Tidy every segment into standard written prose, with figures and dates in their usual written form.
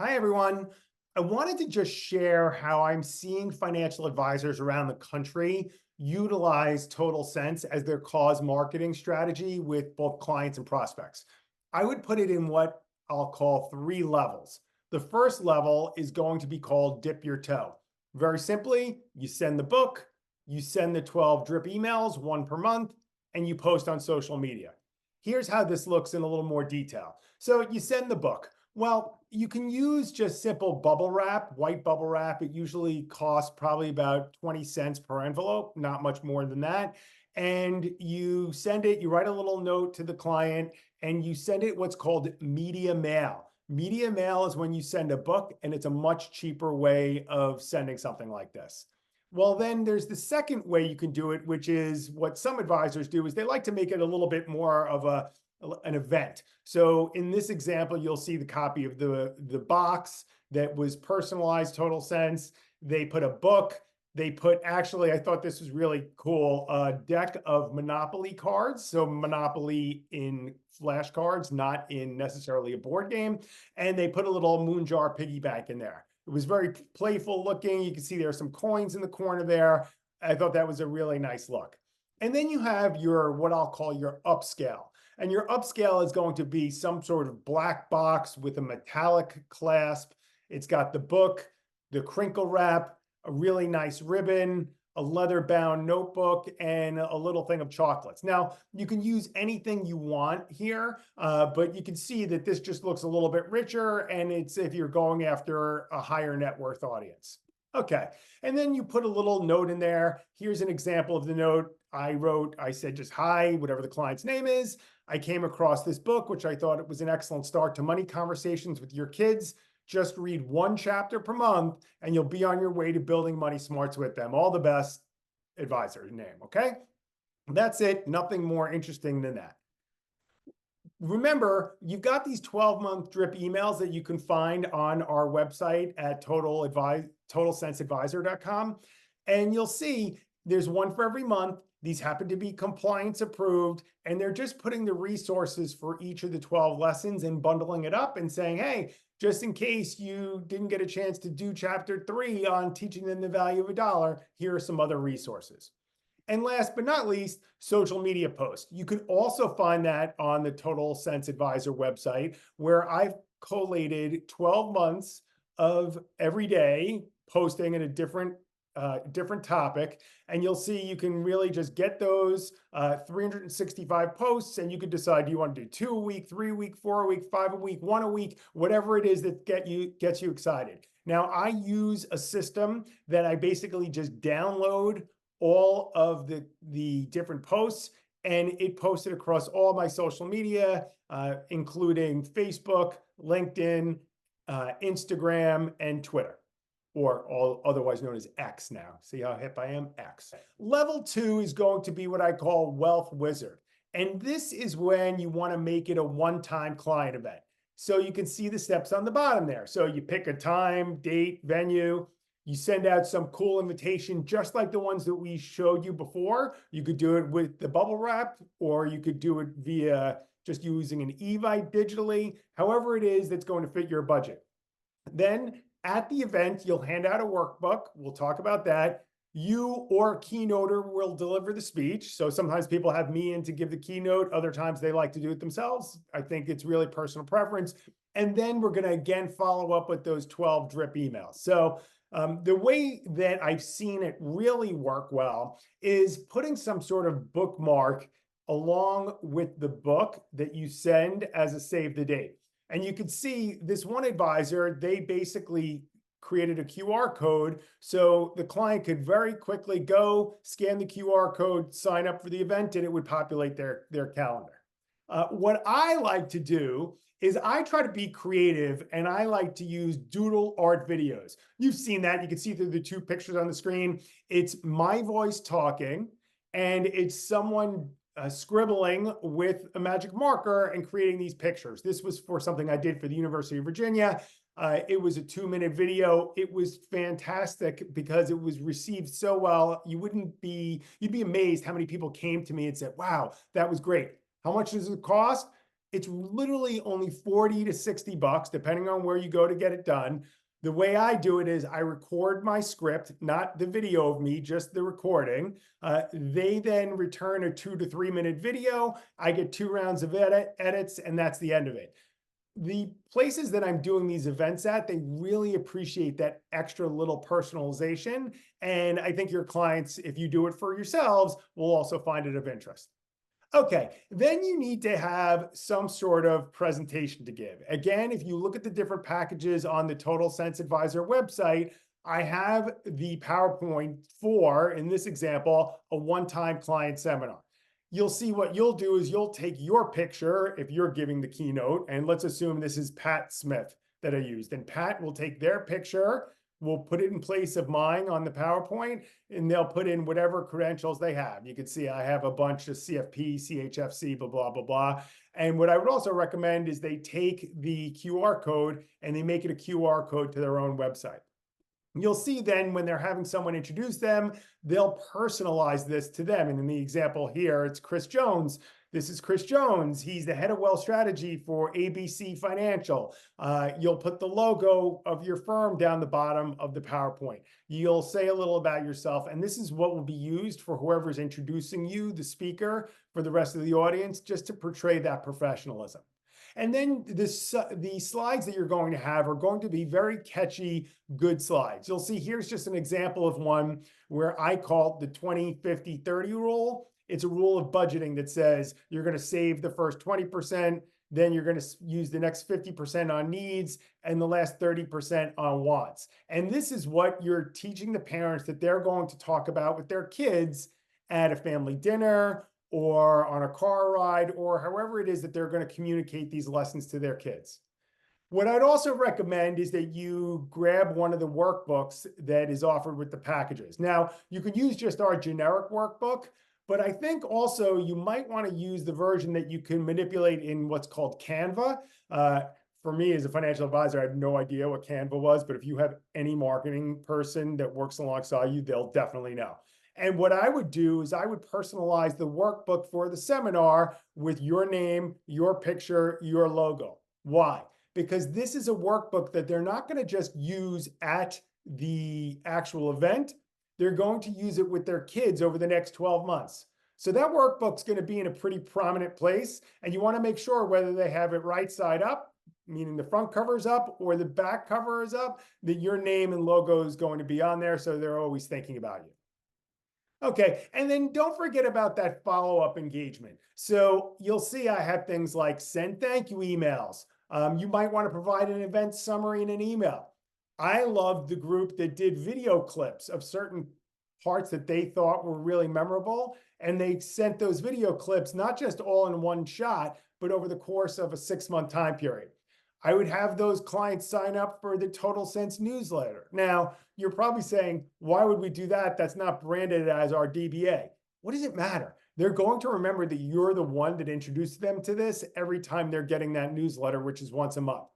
Hi, everyone. I wanted to just share how I'm seeing financial advisors around the country utilize Total Sense as their cause marketing strategy with both clients and prospects. I would put it in what I'll call three levels. The first level is going to be called dip your toe. Very simply, you send the book, you send the 12 drip emails, one per month, and you post on social media. Here's how this looks in a little more detail. So you send the book. Well, you can use just simple bubble wrap, white bubble wrap. It usually costs probably about 20 cents per envelope, not much more than that. And you send it, you write a little note to the client, and you send it what's called media mail. Media mail is when you send a book, and it's a much cheaper way of sending something like this. Well, then there's the second way you can do it, which is what some advisors do is they like to make it a little bit more of an event. So in this example, you'll see the copy of the box that was personalized Total Sense. They put a book. They put, actually, I thought this was really cool, a deck of Monopoly cards. So Monopoly in flashcards, not in necessarily a board game. And they put a little moon jar piggy bank in there. It was very playful looking. You can see there are some coins in the corner there. I thought that was a really nice look. And then you have your, what I'll call your upscale. And your upscale is going to be some sort of black box with a metallic clasp. It's got the book, the crinkle wrap, a really nice ribbon, a leather-bound notebook, and a little thing of chocolates. Now, you can use anything you want here, but you can see that this just looks a little bit richer, and it's if you're going after a higher net worth audience. Okay, and then you put a little note in there. Here's an example of the note I wrote. I said just hi, whatever the client's name is. I came across this book, which I thought it was an excellent start to money conversations with your kids. Just read one chapter per month and you'll be on your way to building money smarts with them. All the best, advisor name, okay? That's it, nothing more interesting than that. Remember, you've got these 12-month drip emails that you can find on our website at totalsenseadvisor.com. And you'll see there's one for every month. These happen to be compliance approved, and they're just putting the resources for each of the 12 lessons and bundling it up and saying, hey, just in case you didn't get a chance to do chapter 3 on teaching them the value of a dollar, here are some other resources. And last but not least, social media posts. You can also find that on the Total Sense Advisor website, where I've collated 12 months of every day posting in a different topic. And you'll see you can really just get those 365 posts, and you can decide, do you want to do 2 a week, 3 a week, 4 a week, 5 a week, 1 a week, whatever it is that gets you excited. Now, I use a system that I basically just download all of the different posts, and it posted across all my social media, including Facebook, LinkedIn, Instagram, and Twitter, or all otherwise known as X now. See how hip I am? X. Level 2 is going to be what I call Wealth Wizard. And this is when you want to make it a one-time client event. So you can see the steps on the bottom there. So you pick a time, date, venue. You send out some cool invitation, just like the ones that we showed you before. You could do it with the bubble wrap, or you could do it via just using an Evite digitally, however it is that's going to fit your budget. Then at the event, you'll hand out a workbook. We'll talk about that. You or a keynoter will deliver the speech. So sometimes people have me in to give the keynote. Other times they like to do it themselves. I think it's really personal preference. And then we're going to again follow up with those 12 drip emails. So the way that I've seen it really work well is putting some sort of bookmark along with the book that you send as a save the date. And you can see this one advisor, they basically created a QR code so the client could very quickly go scan the QR code, sign up for the event, and it would populate their calendar. What I like to do is I try to be creative, and I like to use doodle art videos. You've seen that. You can see through the 2 pictures on the screen. It's my voice talking, and it's someone scribbling with a magic marker and creating these pictures. This was for something I did for the University of Virginia. It was a 2-minute video. It was fantastic because it was received so well. You'd be amazed how many people came to me and said, wow, that was great. How much does it cost? It's literally only 40 to 60 bucks, depending on where you go to get it done. The way I do it is I record my script, not the video of me, just the recording. They then return a 2 to 3 minute video. I get 2 rounds of edits, and that's the end of it. The places that I'm doing these events at, they really appreciate that extra little personalization. And I think your clients, if you do it for yourselves, will also find it of interest. Okay, then you need to have some sort of presentation to give. Again, if you look at the different packages on the Total Sense Advisor website, I have the PowerPoint for, in this example, a one-time client seminar. You'll see what you'll do is you'll take your picture if you're giving the keynote, and let's assume this is Pat Smith that I used. And Pat will take their picture, we'll put it in place of mine on the PowerPoint, and they'll put in whatever credentials they have. You can see I have a bunch of CFP, CHFC, blah, blah, blah, blah. And what I would also recommend is they take the QR code and they make it a QR code to their own website. You'll see then when they're having someone introduce them, they'll personalize this to them. And in the example here, it's Chris Jones. This is Chris Jones. He's the head of wealth strategy for ABC Financial. You'll put the logo of your firm down the bottom of the PowerPoint. You'll say a little about yourself, and this is what will be used for whoever's introducing you, the speaker, for the rest of the audience, just to portray that professionalism. And then the slides that you're going to have are going to be very catchy, good slides. You'll see here's just an example of one where I call it the 20-50-30 rule. It's a rule of budgeting that says you're going to save the first 20%, then you're going to use the next 50% on needs, and the last 30% on wants. And this is what you're teaching the parents that they're going to talk about with their kids at a family dinner, or on a car ride, or however it is that they're going to communicate these lessons to their kids. What I'd also recommend is that you grab one of the workbooks that is offered with the packages. Now, you could use just our generic workbook, but I think also you might want to use the version that you can manipulate in what's called Canva. For me as a financial advisor, I had no idea what Canva was, but if you have any marketing person that works alongside you, they'll definitely know. And what I would do is I would personalize the workbook for the seminar with your name, your picture, your logo. Why? Because this is a workbook that they're not going to just use at the actual event. They're going to use it with their kids over the next 12 months. So that workbook's going to be in a pretty prominent place, and you want to make sure whether they have it right side up, meaning the front cover is up, or the back cover is up, that your name and logo is going to be on there, so they're always thinking about you. Okay, and then don't forget about that follow-up engagement. So you'll see I have things like send thank you emails. You might want to provide an event summary in an email. I loved the group that did video clips of certain parts that they thought were really memorable, and they sent those video clips not just all in one shot, but over the course of a 6-month time period. I would have those clients sign up for the Total Sense newsletter. Now, you're probably saying, why would we do that? That's not branded as our DBA. What does it matter? They're going to remember that you're the one that introduced them to this every time they're getting that newsletter, which is once a month.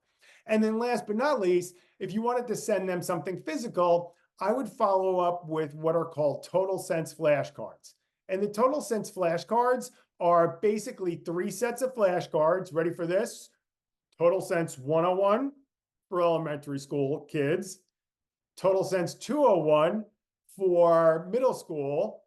And then last but not least, if you wanted to send them something physical, I would follow up with what are called Total Sense flashcards. And the Total Sense flashcards are basically 3 sets of flashcards. Ready for this? Total Sense 101 for elementary school kids, Total Sense 201 for middle school,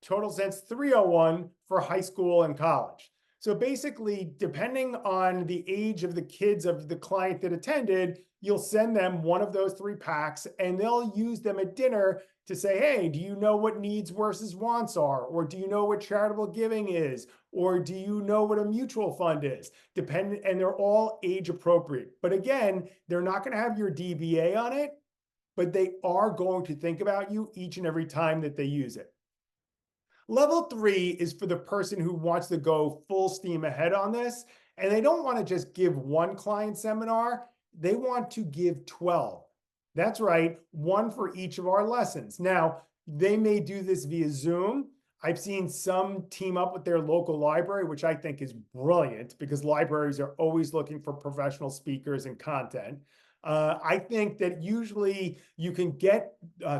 Total Sense 301 for high school and college. So basically, depending on the age of the kids of the client that attended, you'll send them one of those 3 packs, and they'll use them at dinner to say, hey, do you know what needs versus wants are? Or do you know what charitable giving is? Or do you know what a mutual fund is? And they're all age appropriate. But again, they're not going to have your DBA on it, but they are going to think about you each and every time that they use it. Level 3 is for the person who wants to go full steam ahead on this, and they don't want to just give one client seminar. They want to give 12. That's right, 1 for each of our lessons. Now, they may do this via Zoom. I've seen some team up with their local library, which I think is brilliant because libraries are always looking for professional speakers and content. I think that usually you can get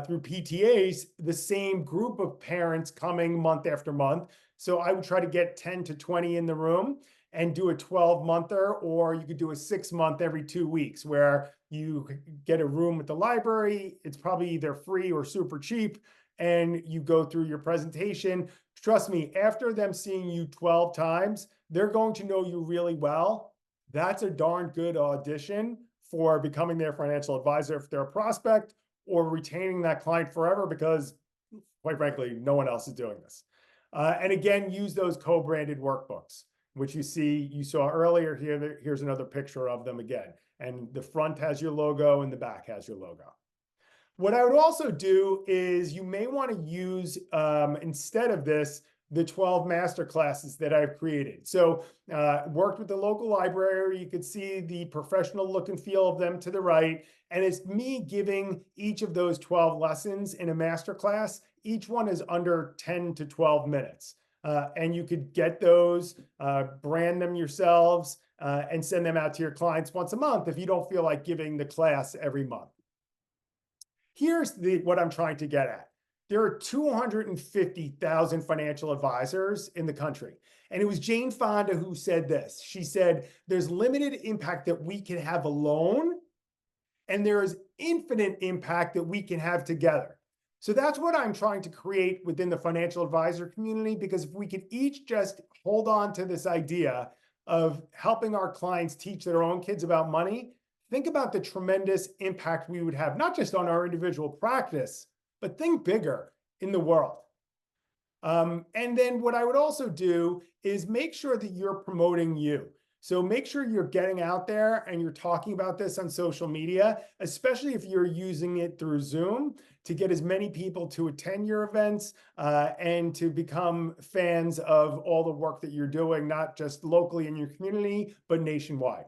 through PTAs the same group of parents coming month after month. So I would try to get 10 to 20 in the room. and do a 12-monther, or you could do a 6-month every 2 weeks where you get a room at the library. It's probably either free or super cheap, and you go through your presentation. Trust me, after them seeing you 12 times, they're going to know you really well. That's a darn good audition for becoming their financial advisor if they're a prospect, or retaining that client forever, because quite frankly, no one else is doing this. And again, use those co-branded workbooks, which you saw earlier here. Here's another picture of them again. And the front has your logo and the back has your logo. What I would also do is you may want to use, instead of this, the 12 master classes that I've created. So worked with the local library. You could see the professional look and feel of them to the right. And it's me giving each of those 12 lessons in a master class. Each one is under 10 to 12 minutes. And you could get those, brand them yourselves, and send them out to your clients once a month if you don't feel like giving the class every month. Here's what I'm trying to get at. There are 250,000 financial advisors in the country. And it was Jane Fonda who said this. She said, there's limited impact that we can have alone, and there is infinite impact that we can have together. So that's what I'm trying to create within the financial advisor community, because if we could each just hold on to this idea of helping our clients teach their own kids about money, think about the tremendous impact we would have, not just on our individual practice, but think bigger in the world. And then what I would also do is make sure that you're promoting you. So make sure you're getting out there and you're talking about this on social media, especially if you're using it through Zoom, to get as many people to attend your events and to become fans of all the work that you're doing, not just locally in your community, but nationwide.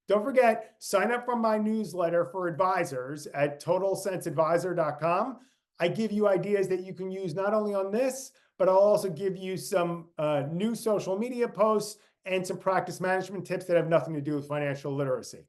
Don't forget, sign up for my newsletter for advisors at totalsenseadvisor.com. I give you ideas that you can use not only on this, but I'll also give you some new social media posts and some practice management tips that have nothing to do with financial literacy.